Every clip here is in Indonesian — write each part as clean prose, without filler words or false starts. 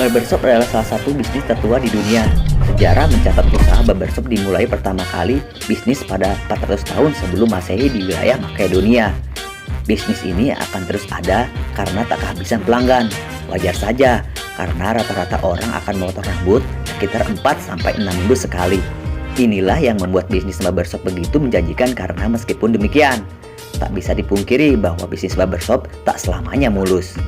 Barbershop adalah salah satu bisnis tertua di dunia. Sejarah mencatat usaha barbershop dimulai pertama kali bisnis pada 400 tahun sebelum Masehi di wilayah Makedonia. Bisnis ini akan terus ada karena tak kehabisan pelanggan. Wajar saja, karena rata-rata orang akan memotong rambut sekitar 4-6 minggu sekali. Inilah yang membuat bisnis barbershop begitu menjanjikan karena meskipun demikian, tak bisa dipungkiri bahwa bisnis barbershop tak selamanya mulus.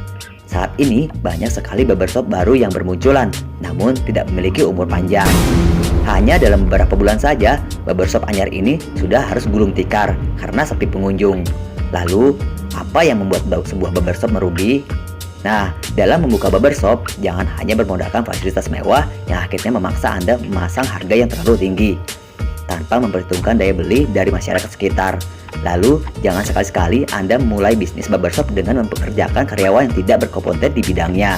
Saat ini banyak sekali barbershop baru yang bermunculan, namun tidak memiliki umur panjang. Hanya dalam beberapa bulan saja, barbershop anyar ini sudah harus gulung tikar karena sepi pengunjung. Lalu, apa yang membuat sebuah barbershop merugi? Nah, dalam membuka barbershop, jangan hanya bermodalkan fasilitas mewah yang akhirnya memaksa Anda memasang harga yang terlalu tinggi, tanpa memperhitungkan daya beli dari masyarakat sekitar. Lalu, jangan sekali-sekali Anda memulai bisnis barbershop dengan mempekerjakan karyawan yang tidak berkompeten di bidangnya.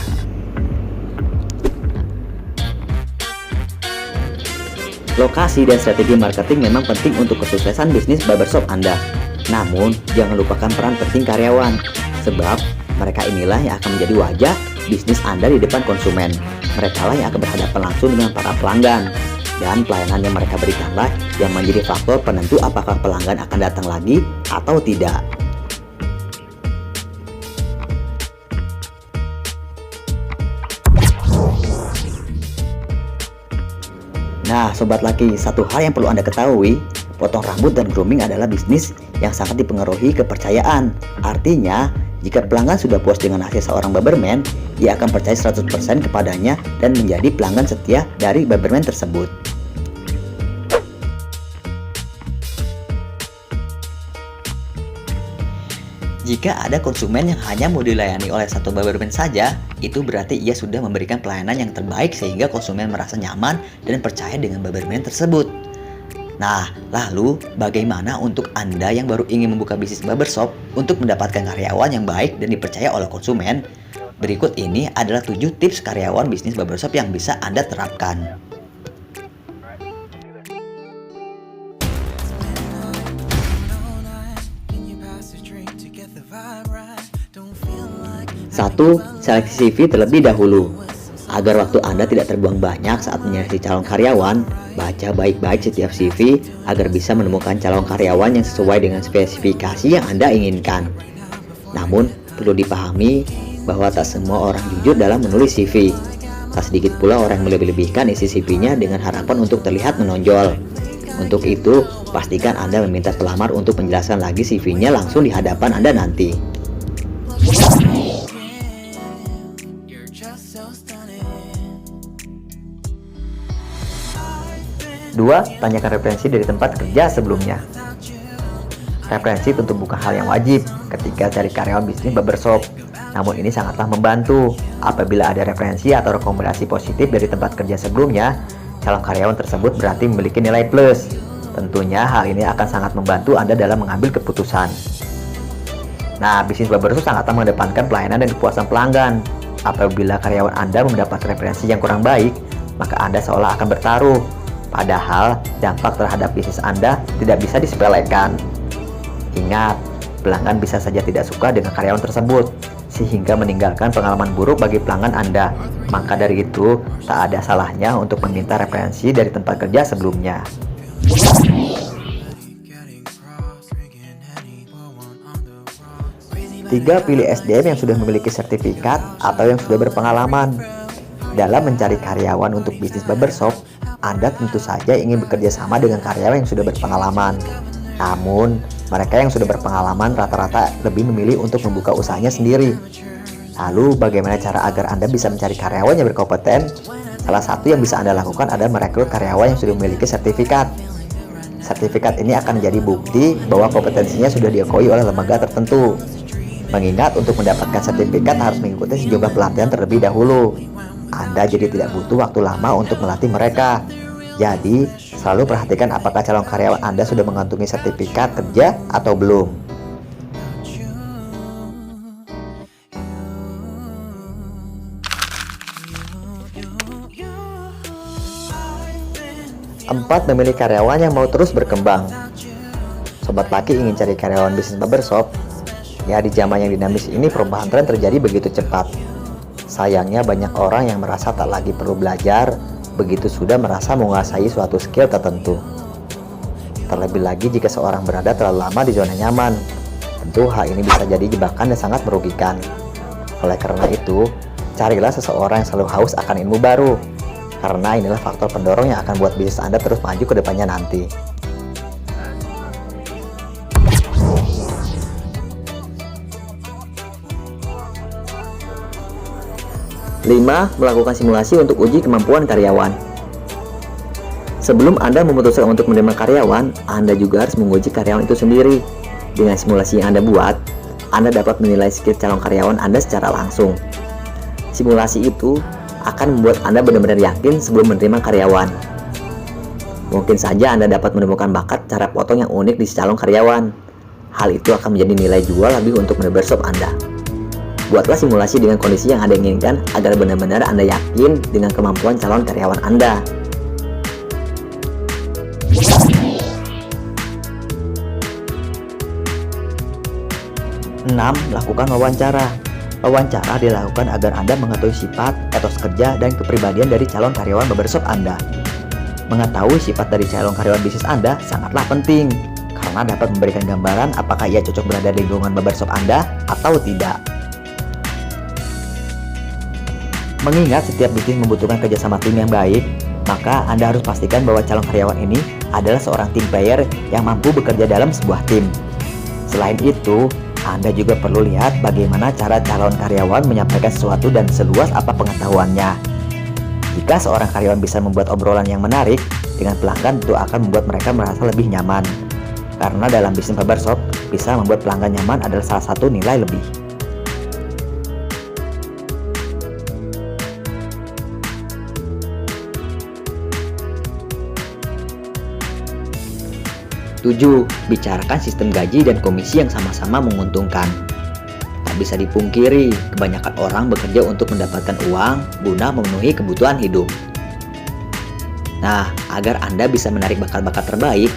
Lokasi dan strategi marketing memang penting untuk kesuksesan bisnis barbershop Anda. Namun, jangan lupakan peran penting karyawan, sebab mereka inilah yang akan menjadi wajah bisnis Anda di depan konsumen. Mereka lah yang akan berhadapan langsung dengan para pelanggan. Dan pelayanan yang mereka berikanlah yang menjadi faktor penentu apakah pelanggan akan datang lagi atau tidak. Nah, Sobat Laki, satu hal yang perlu Anda ketahui, potong rambut dan grooming adalah bisnis yang sangat dipengaruhi kepercayaan. Artinya, jika pelanggan sudah puas dengan hasil seorang barberman, ia akan percaya 100% kepadanya dan menjadi pelanggan setia dari barberman tersebut. Jika ada konsumen yang hanya mau dilayani oleh satu barberman saja, itu berarti ia sudah memberikan pelayanan yang terbaik sehingga konsumen merasa nyaman dan percaya dengan barberman tersebut. Nah, lalu bagaimana untuk Anda yang baru ingin membuka bisnis barbershop untuk mendapatkan karyawan yang baik dan dipercaya oleh konsumen? Berikut ini adalah 7 tips karyawan bisnis barbershop yang bisa Anda terapkan. Satu, seleksi CV terlebih dahulu. Agar waktu Anda tidak terbuang banyak saat menyeleksi calon karyawan, baca baik-baik setiap CV agar bisa menemukan calon karyawan yang sesuai dengan spesifikasi yang Anda inginkan. Namun, perlu dipahami bahwa tak semua orang jujur dalam menulis CV. Tak sedikit pula orang yang melebih-lebihkan isi CV-nya dengan harapan untuk terlihat menonjol. Untuk itu, pastikan Anda meminta pelamar untuk menjelaskan lagi CV-nya langsung di hadapan Anda nanti. 2. Tanyakan referensi dari tempat kerja sebelumnya. Referensi tentu bukan hal yang wajib ketika cari karyawan bisnis barbershop. Namun ini sangatlah membantu. Apabila ada referensi atau rekomendasi positif dari tempat kerja sebelumnya, calon karyawan tersebut berarti memiliki nilai plus. Tentunya hal ini akan sangat membantu Anda dalam mengambil keputusan. Nah, bisnis barbershop sangatlah mengedepankan pelayanan dan kepuasan pelanggan. Apabila karyawan Anda mendapat referensi yang kurang baik, maka Anda seolah akan bertaruh. Padahal, dampak terhadap bisnis Anda tidak bisa disepelekan. Ingat, pelanggan bisa saja tidak suka dengan karyawan tersebut, sehingga meninggalkan pengalaman buruk bagi pelanggan Anda. Maka dari itu, tak ada salahnya untuk meminta referensi dari tempat kerja sebelumnya. 3. Pilih SDM yang sudah memiliki sertifikat atau yang sudah berpengalaman. Dalam mencari karyawan untuk bisnis barbershop, Anda tentu saja ingin bekerja sama dengan karyawan yang sudah berpengalaman. Namun, mereka yang sudah berpengalaman rata-rata lebih memilih untuk membuka usahanya sendiri. Lalu, bagaimana cara agar Anda bisa mencari karyawan yang berkompeten? Salah satu yang bisa Anda lakukan adalah merekrut karyawan yang sudah memiliki sertifikat. Sertifikat ini akan menjadi bukti bahwa kompetensinya sudah diakui oleh lembaga tertentu. Mengingat untuk mendapatkan sertifikat harus mengikuti sejumlah pelatihan terlebih dahulu. Anda jadi tidak butuh waktu lama untuk melatih mereka. Jadi, selalu perhatikan apakah calon karyawan Anda sudah mengantungi sertifikat kerja atau belum. 4. Memilih karyawan yang mau terus berkembang. Sobat Laki ingin cari karyawan bisnis barbershop? Ya, di zaman yang dinamis ini perubahan tren terjadi begitu cepat. Sayangnya banyak orang yang merasa tak lagi perlu belajar begitu sudah merasa menguasai suatu skill tertentu. Terlebih lagi jika seorang berada terlalu lama di zona nyaman. Tentu hal ini bisa jadi jebakan dan sangat merugikan. Oleh karena itu, carilah seseorang yang selalu haus akan ilmu baru. Karena inilah faktor pendorong yang akan buat bisnis Anda terus maju ke depannya nanti. 5. Melakukan simulasi untuk uji kemampuan karyawan. Sebelum Anda memutuskan untuk menerima karyawan, Anda juga harus menguji karyawan itu sendiri. Dengan simulasi yang Anda buat, Anda dapat menilai skill calon karyawan Anda secara langsung. Simulasi itu akan membuat Anda benar-benar yakin sebelum menerima karyawan. Mungkin saja Anda dapat menemukan bakat cara potong yang unik di si calon karyawan. Hal itu akan menjadi nilai jual lebih untuk barbershop Anda. Buatlah simulasi dengan kondisi yang Anda inginkan agar benar-benar Anda yakin dengan kemampuan calon karyawan Anda. 6. Lakukan wawancara. Wawancara dilakukan agar Anda mengetahui sifat, etos kerja, dan kepribadian dari calon karyawan barbershop Anda. Mengetahui sifat dari calon karyawan bisnis Anda sangatlah penting, karena dapat memberikan gambaran apakah ia cocok berada di lingkungan barbershop Anda atau tidak. Mengingat setiap bisnis membutuhkan kerjasama tim yang baik, maka Anda harus pastikan bahwa calon karyawan ini adalah seorang team player yang mampu bekerja dalam sebuah tim. Selain itu, Anda juga perlu lihat bagaimana cara calon karyawan menyampaikan sesuatu dan seluas apa pengetahuannya. Jika seorang karyawan bisa membuat obrolan yang menarik dengan pelanggan, itu akan membuat mereka merasa lebih nyaman. Karena dalam bisnis barbershop, bisa membuat pelanggan nyaman adalah salah satu nilai lebih. 7. Bicarakan sistem gaji dan komisi yang sama-sama menguntungkan. Tak bisa dipungkiri, kebanyakan orang bekerja untuk mendapatkan uang guna memenuhi kebutuhan hidup. Nah, agar Anda bisa menarik bakat-bakat terbaik,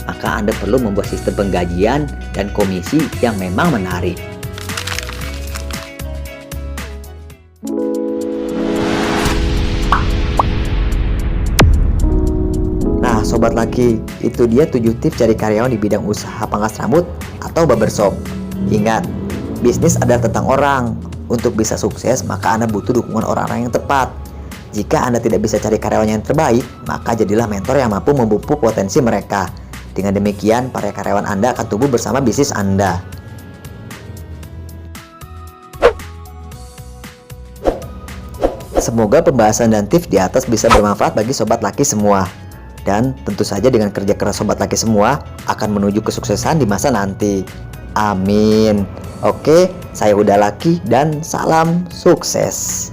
maka Anda perlu membuat sistem penggajian dan komisi yang memang menarik. Sobat Laki, itu dia 7 tips cari karyawan di bidang usaha pangkas rambut atau barbershop. Ingat, bisnis adalah tentang orang. Untuk bisa sukses, maka Anda butuh dukungan orang-orang yang tepat. Jika Anda tidak bisa cari karyawan yang terbaik, maka jadilah mentor yang mampu memupuk potensi mereka. Dengan demikian, para karyawan Anda akan tumbuh bersama bisnis Anda. Semoga pembahasan dan tips di atas bisa bermanfaat bagi Sobat Laki semua. Dan tentu saja dengan kerja keras Sobat Laki semua akan menuju kesuksesan di masa nanti. Amin. Oke, saya udah Laki dan salam sukses.